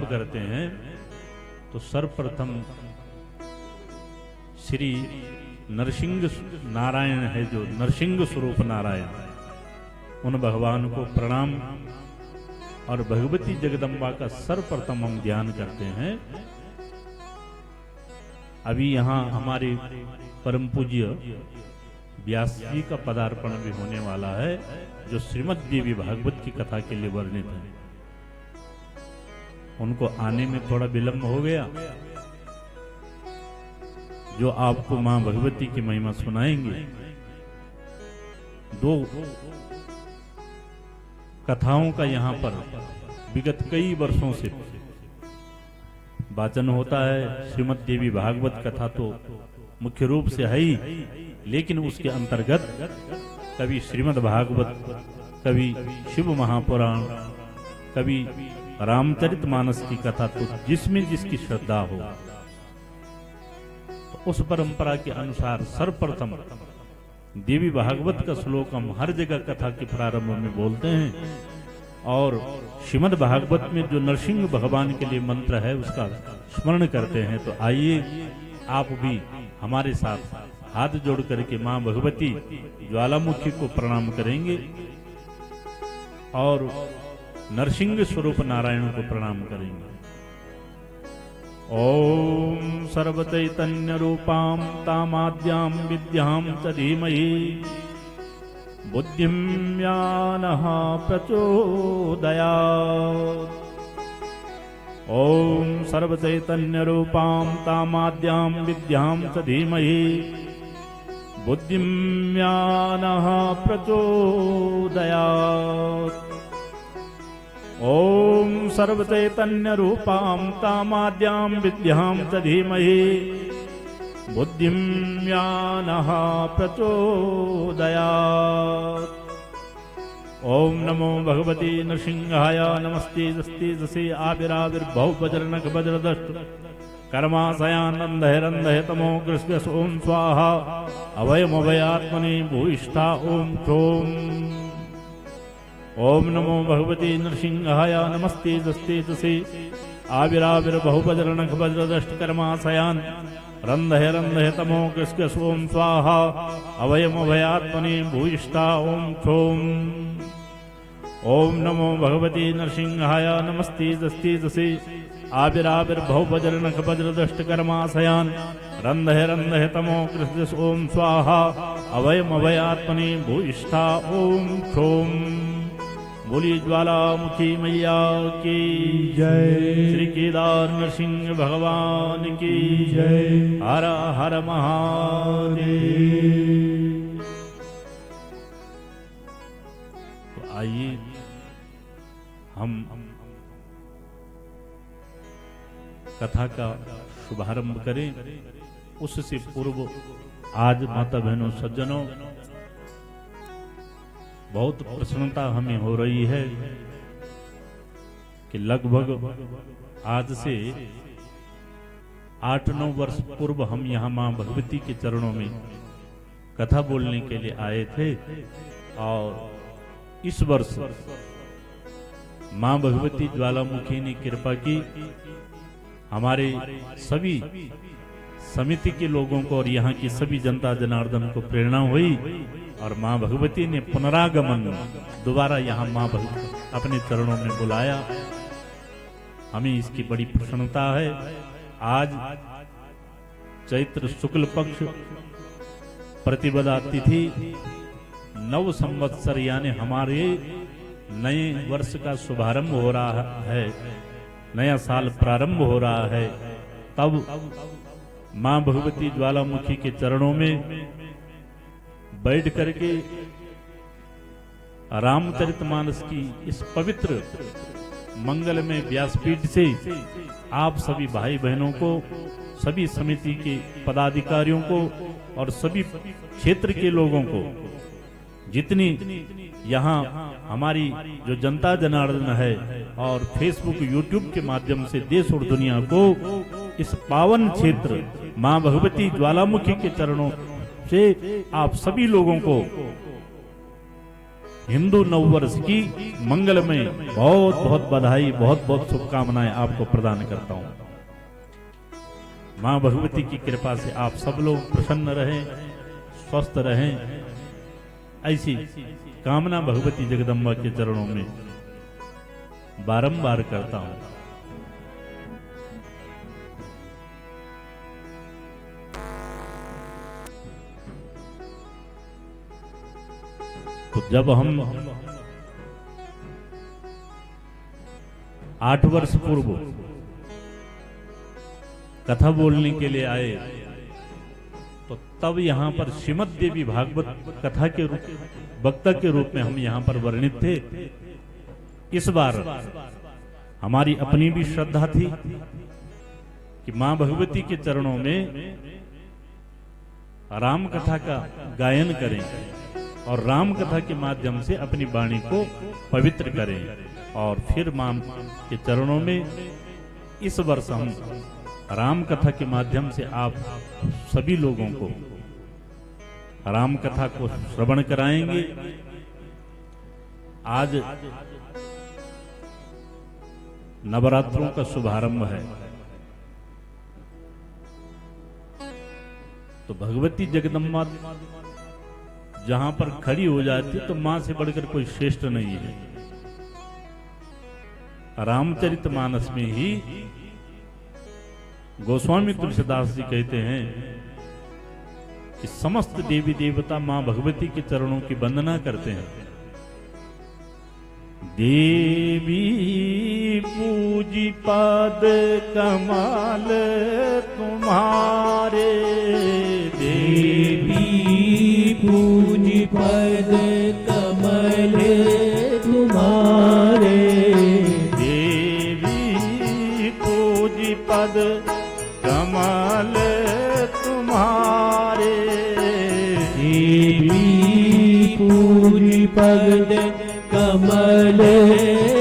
करते हैं तो सर्वप्रथम श्री नरसिंह नारायण है, जो नरसिंह स्वरूप नारायण, उन भगवान को प्रणाम और भगवती जगदम्बा का सर्वप्रथम हम ध्यान करते हैं। अभी यहाँ हमारे परम पूज्य व्यास जी का पदार्पण भी होने वाला है, जो श्रीमद् देवी भागवत की कथा के लिए वर्णित है। उनको आने में थोड़ा विलंब हो गया, जो आपको मां भगवती की महिमा सुनाएंगे। दो कथाओं का यहाँ पर विगत कई वर्षों से वाचन होता है। श्रीमद् देवी भागवत कथा तो मुख्य रूप से है ही, लेकिन उसके अंतर्गत कभी श्रीमद् भागवत, कभी शिव महापुराण, कभी रामचरितमानस की कथा, तो जिसमें जिसकी श्रद्धा हो तो उस परंपरा के अनुसार सर्वप्रथम देवी भागवत का श्लोक हम हर जगह कथा के प्रारंभ में बोलते हैं। और श्रीमद् भागवत में जो नरसिंह भगवान के लिए मंत्र है उसका स्मरण करते हैं। तो आइए आप भी हमारे साथ हाथ जोड़ करके मां भगवती ज्वालामुखी को प्रणाम करेंगे और नरसिंह स्वरूप नारायण को प्रणाम करेंगे। ओम सर्वचैतन्य रूपां तामाद्यां विद्यां च धीमहि बुद्धिं यानः प्रचोदयात्। ओम सर्वचैतन्य रूपां तामाद्यां विद्यां च धीमहि बुद्धिं यानः प्रचोदयात्। ओम सर्वचैतन्य रूपां तामाद्यां विद्यां च धीमहि बुद्धिं यानः प्रचोदयात्। ओम नमो भगवती नृसिंहाय नमस्ते जस्ते जसे आविराविर्भव वज्रनख वज्रदष्ट कर्माशयानंदय रंदय तमो कृष्ण ओम स्वाहा अभयमभयात्मने भूयिष्ठा ओम क्षोम। ओम नमो भगवती नृसिंहाय नमस्ते जस्ते जसे आविराविर्भव वज्रनख वज्रदष्ट कर्माशयान रंदय रंदय तमो कृष्ण ओम स्वाहा अभयमभयात्मने भूयिष्ठा ओम क्षोम। ओम नमो भगवती नृसिंहाय नमस्ते जस्ते जसे आविराविर्भव वज्रनख वज्रदष्ट कर्माशयान रंदय रंदय तमो कृष्ण ओम स्वाहा अभयमभयात्मने भूयिष्ठा ओम क्षोम। बोली ज्वालामुखी मैया की जय, श्री केदार नरसिंह भगवान की जय, हर हर महादेव। तो आइए हम कथा का शुभारंभ करें। उससे पूर्व आज माता बहनों सज्जनों, बहुत प्रसन्नता हमें हो रही है कि लगभग आज से 8-9 वर्ष पूर्व हम यहाँ मां भगवती के चरणों में कथा बोलने के लिए आए थे। और इस वर्ष मां भगवती ज्वालामुखी ने कृपा की, हमारे सभी समिति के लोगों को और यहाँ की सभी जनता जनार्दन को प्रेरणा हुई और मां भगवती ने पुनरागमन दोबारा यहाँ मां भगवती अपने चरणों में बुलाया। हमें इसकी बड़ी प्रसन्नता है। आज चैत्र शुक्ल पक्ष प्रतिपदा तिथि नव संवत्सर यानी हमारे नए वर्ष का शुभारंभ हो रहा है, नया साल प्रारंभ हो रहा है। तब मां भगवती ज्वालामुखी के चरणों में बैठ करके रामचरितमानस की इस पवित्र मंगलमय व्यासपीठ से आप सभी भाई बहनों को, सभी समिति के पदाधिकारियों को और सभी क्षेत्र के लोगों को, जितनी यहाँ हमारी जो जनता जनार्दन है और फेसबुक यूट्यूब के माध्यम से देश और दुनिया को इस पावन क्षेत्र मां भगवती ज्वालामुखी के चरणों से आप सभी लोगों को हिंदू नववर्ष की मंगलमय बहुत बहुत बधाई, बहुत बहुत शुभकामनाएं आपको प्रदान करता हूं। मां भगवती की कृपा से आप सब लोग प्रसन्न रहें, स्वस्थ रहें, ऐसी कामना भगवती जगदम्बा के चरणों में बारंबार करता हूं। तो जब हम 8 वर्ष पूर्व कथा बोलने के लिए आए, तो तब यहाँ पर श्रीमद् देवी भागवत कथा के रूप वक्ता के रूप में हम यहाँ पर वर्णित थे। इस बार हमारी अपनी भी श्रद्धा थी कि मां भगवती के चरणों में राम कथा का गायन करें और राम कथा के माध्यम से अपनी वाणी को पवित्र करें। और फिर मां के चरणों में इस वर्ष हम राम कथा के माध्यम से आप सभी लोगों को राम कथा को श्रवण कराएंगे। आज नवरात्रों का शुभारंभ है, तो भगवती जगदम्बा जहां पर खड़ी हो जाती तो मां से बढ़कर कोई श्रेष्ठ नहीं है। रामचरितमानस में ही गोस्वामी तुलसीदास जी कहते हैं कि समस्त देवी देवता मां भगवती के चरणों की वंदना करते हैं। देवी पूजी पद कमाल तुम्हारे, देवी पूजी पद कमल तुम्हारे, देवी पूजी पद कमल तुम्हारे, देवी पूजी पद कमल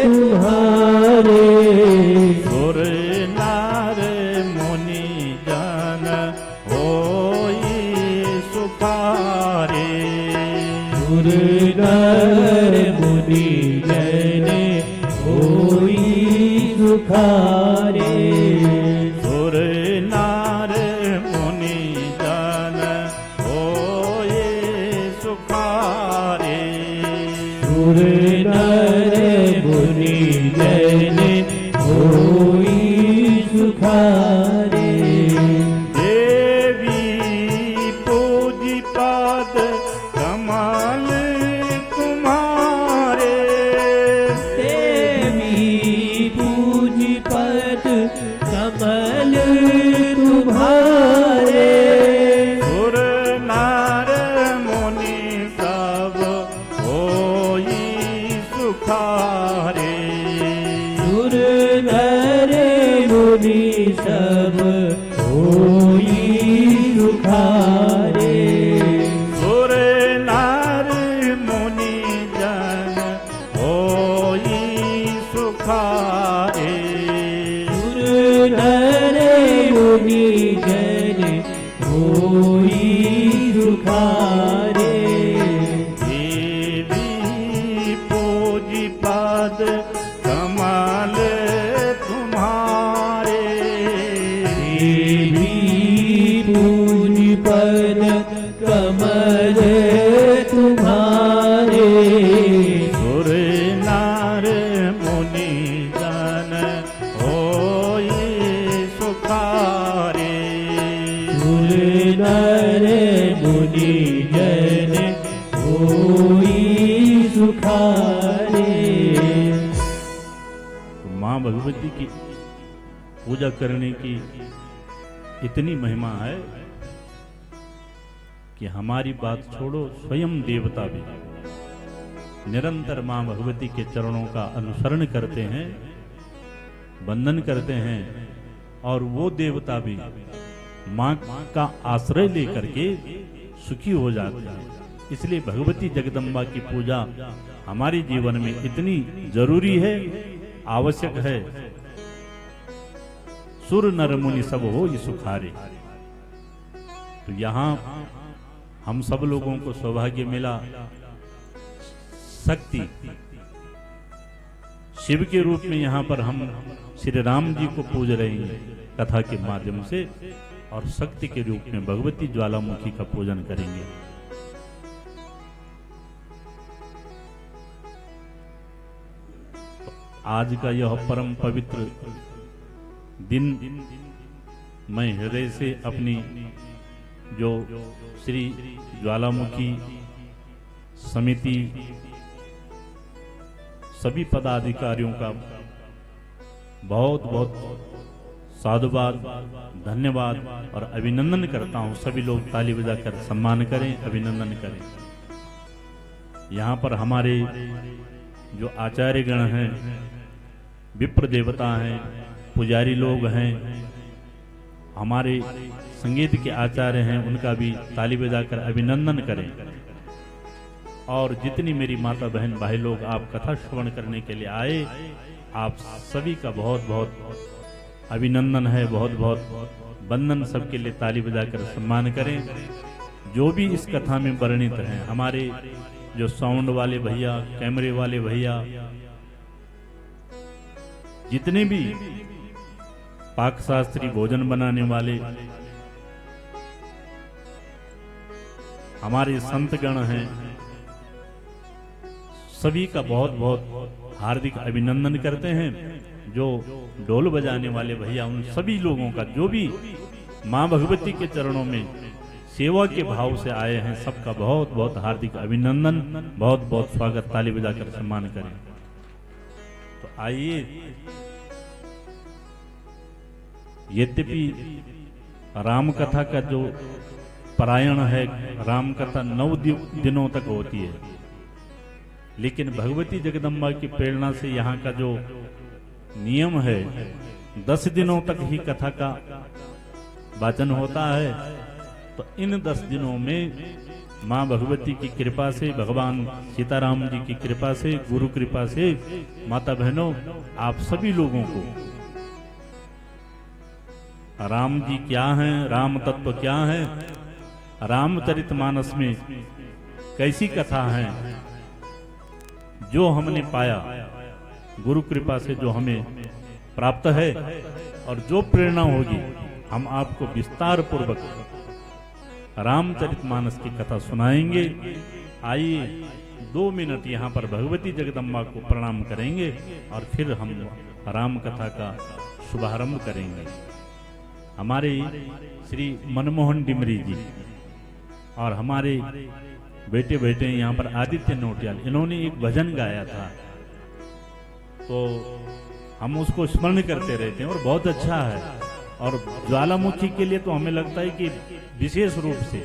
तुम्हारे, सुर नार मुनि जन होई सुखारे, सुर नर मुनि जन होई सुखारे, सुर नार मुनि जन होए सुखारे, सुर नर मुनि जन होई सुखारे, देवी पूजी पद कमल तुम्हारे, देवी पूजी पद कमल तुम्हारे, सुर नार मुनि सब होई सुखारे, सुर नर मुनि सब होई सुखारे, सुर नार मुनि जन होई सुखारे, सुर नर मुनि जन होई सुखारे, देवी पूजी पद कमल तुम्हारे, देवी पूजी पद कमल तुम्हारे, सुर नार मुनि जन होई सुखारे, सुर नर मुनि जन होई सुखारे। मां भगवती की पूजा करने की इतनी महिमा है कि हमारी बात छोड़ो, स्वयं देवता भी निरंतर मां भगवती के चरणों का अनुसरण करते हैं, वंदन करते हैं, और वो देवता भी मां का आश्रय लेकर के सुखी हो जाते हैं। इसलिए भगवती जगदम्बा की पूजा हमारे जीवन में इतनी जरूरी है, आवश्यक है। सुर नर मुनि सब हो ये सुखारे। तो यहाँ हम सब लोगों को सौभाग्य मिला, शक्ति शिव के रूप में यहाँ पर हम श्री राम जी को पूज रहे हैं कथा के माध्यम से, और शक्ति के रूप में भगवती ज्वालामुखी का पूजन करेंगे। तो आज का यह परम पवित्र दिन मैं हृदय से अपनी जो श्री ज्वालामुखी समिति सभी पदाधिकारियों का बहुत बहुत साधुवाद, धन्यवाद और अभिनंदन करता हूं। सभी लोग ताली बजाकर सम्मान करें, अभिनंदन करें। यहाँ पर हमारे जो आचार्यगण हैं, विप्र देवता हैं, पुजारी लोग हैं, हमारे संगीत के आचार्य हैं, उनका भी ताली बजाकर अभिनंदन करें। और जितनी मेरी माता बहन भाई लोग आप कथा श्रवण करने के लिए आए, आप सभी का बहुत बहुत अभिनंदन है, बहुत बहुत वंदन। सबके लिए ताली बजाकर सम्मान करें। जो भी इस कथा में वर्णित हैं, हमारे जो साउंड वाले भैया, कैमरे वाले भैया, जितने भी पाक शास्त्री भोजन बनाने वाले हमारे संतगण हैं, सभी का बहुत बहुत हार्दिक अभिनंदन करते हैं। जो ढोल बजाने वाले भैया, उन सभी लोगों का, जो भी मां भगवती के चरणों में सेवा के भाव से आए हैं, सबका बहुत बहुत हार्दिक अभिनंदन, बहुत बहुत स्वागत। ताली बजाकर सम्मान करें। तो आइए, यद्यपि राम कथा का जो पारायण है, राम कथा 9 दिनों तक होती है, लेकिन भगवती जगदम्बा की प्रेरणा से यहाँ का जो नियम है 10 दिनों तक ही कथा का वाचन होता है। तो इन 10 दिनों में माँ भगवती की कृपा से, भगवान सीताराम जी की कृपा से, गुरु कृपा से, माता बहनों, आप सभी लोगों को राम जी क्या हैं, राम तत्व क्या है, रामचरितमानस में कैसी कथा है, जो हमने पाया गुरु कृपा से, जो हमें प्राप्त है, और जो प्रेरणा होगी, हम आपको विस्तार पूर्वक रामचरितमानस की कथा सुनाएंगे। आइए 2 मिनट यहाँ पर भगवती जगदम्बा को प्रणाम करेंगे और फिर हम राम कथा का शुभारंभ करेंगे। हमारे श्री मनमोहन डिमरी जी और हमारे बेटे बेटे यहाँ पर आदित्य नोटियाल, इन्होंने एक भजन गाया था, तो हम उसको स्मरण करते रहते हैं और बहुत अच्छा है। और ज्वालामुखी के लिए तो हमें लगता है कि विशेष रूप से